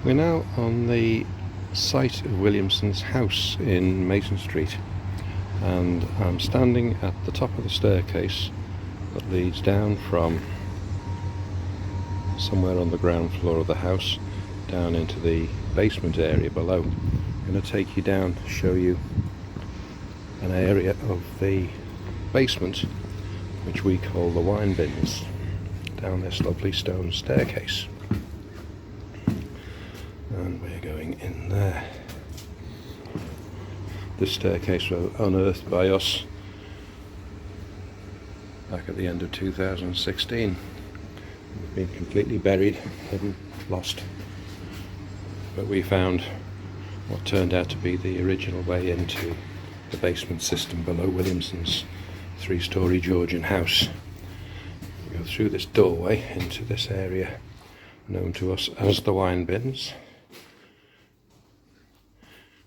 We're now on the site of Williamson's house in Mason Street, and I'm standing at the top of the staircase that leads down from somewhere on the ground floor of the house down into the basement area below. I'm going to take you down to show you an area of the basement which we call the wine bins, down this lovely stone staircase. And we're going in there. This staircase was unearthed by us back at the end of 2016. It's been completely buried, hidden, lost. But we found what turned out to be the original way into the basement system below Williamson's 3-storey Georgian house. We go through this doorway into this area known to us as the wine bins,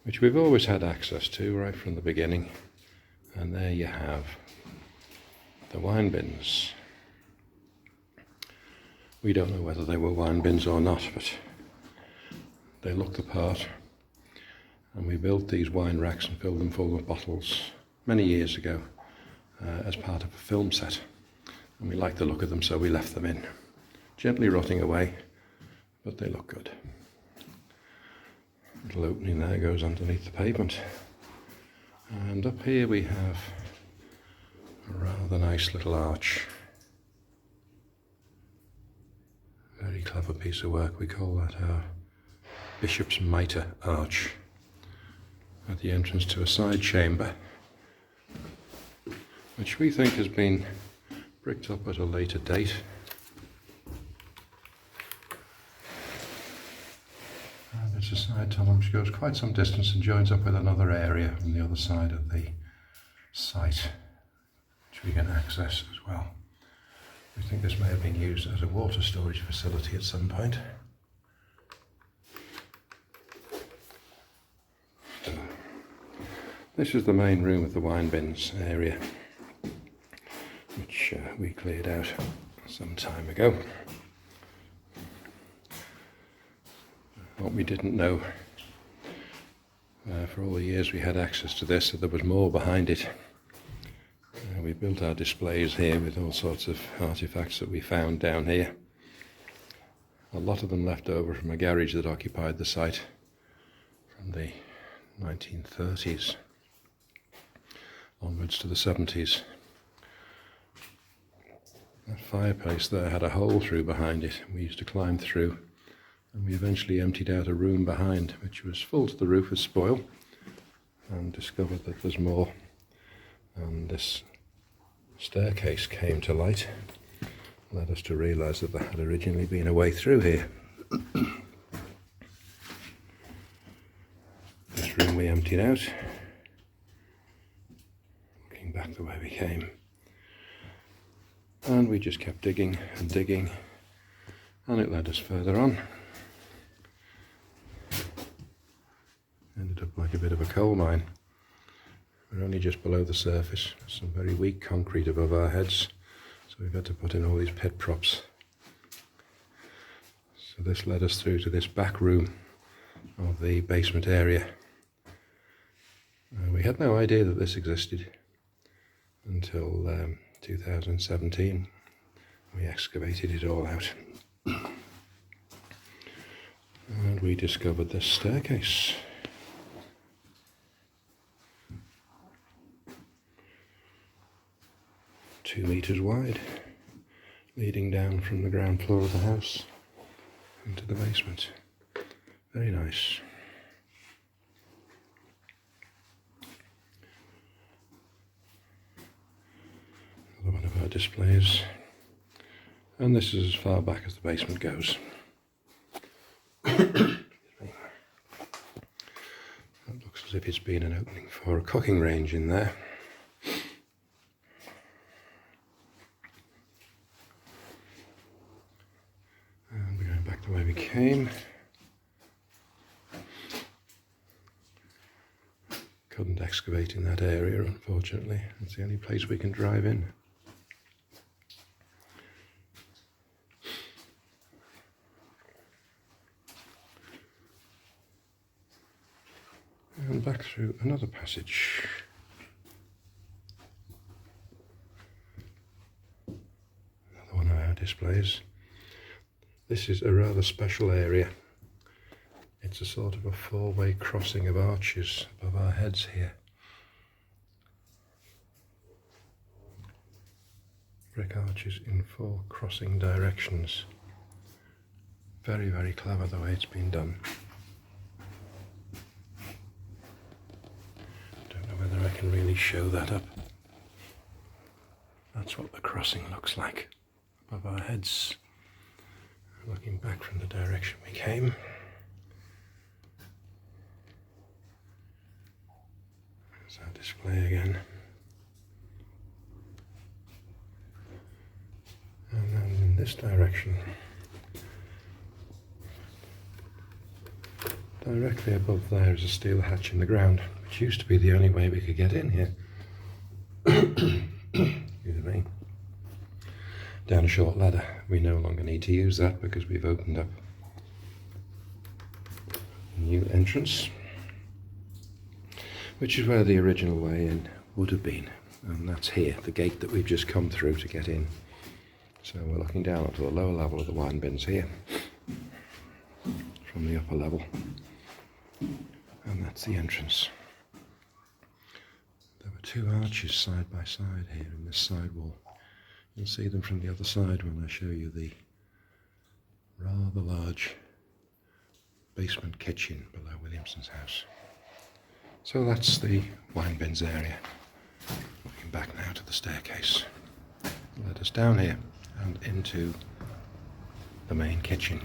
which we've always had access to right from the beginning. And there you have the wine bins. We don't know whether they were wine bins or not, but they look the part. And we built these wine racks and filled them full of bottles many years ago as part of a film set. And we liked the look of them, so we left them in. Gently rotting away, but they look good. Little opening there goes underneath the pavement. And up here we have a rather nice little arch. Very clever piece of work. We call that our Bishop's Mitre arch at the entrance to a side chamber, which we think has been bricked up at a later date. And it's a side tunnel which goes quite some distance and joins up with another area on the other side of the site, which we can access as well. We think this may have been used as a water storage facility at some point. This is the main room of the wine bins area, which we cleared out some time ago. What we didn't know for all the years we had access to this, that there was more behind it. We built our displays here with all sorts of artifacts that we found down here. A lot of them left over from a garage that occupied the site from the 1930s onwards to the 70s. That fireplace there had a hole through behind it. We used to climb through, and we eventually emptied out a room behind which was full to the roof of spoil, and discovered that there's more. And this staircase came to light, led us to realise that there had originally been a way through here. This room we emptied out, looking back the way we came, and we just kept digging and digging, and it led us further on. Ended up like a bit of a coal mine. We're only just below the surface, some very weak concrete above our heads, so we've had to put in all these pit props. So this led us through to this back room of the basement area. We had no idea that this existed until 2017. We excavated it all out. And we discovered this staircase. Two 2 meters wide, leading down from the ground floor of the house into the basement. Very nice. Another one of our displays, and this is as far back as the basement goes. That looks as if it's been an opening for a cooking range in there. And we're going back the way we came. Couldn't excavate in that area, unfortunately. It's the only place we can drive in. And back through another passage. Another one of our displays. This is a rather special area. It's a sort of a four-way crossing of arches above our heads here. Brick arches in four crossing directions. Very, very clever the way it's been done. Don't know whether I can really show that up. That's what the crossing looks like above our heads, looking back from the direction we came. There's our display again. And then in this direction, directly above there is a steel hatch in the ground, which used to be the only way we could get in here. Excuse me. Down a short ladder. We no longer need to use that because we've opened up a new entrance, which is where the original way in would have been. And that's here, the gate that we've just come through to get in. So we're looking down onto the lower level of the wine bins here from the upper level. And that's the entrance. There were two arches side by side here in this side wall. You'll see them from the other side when I show you the rather large basement kitchen below Williamson's house. So that's the wine bins area. Looking back now to the staircase. Led us down here and into the main kitchen.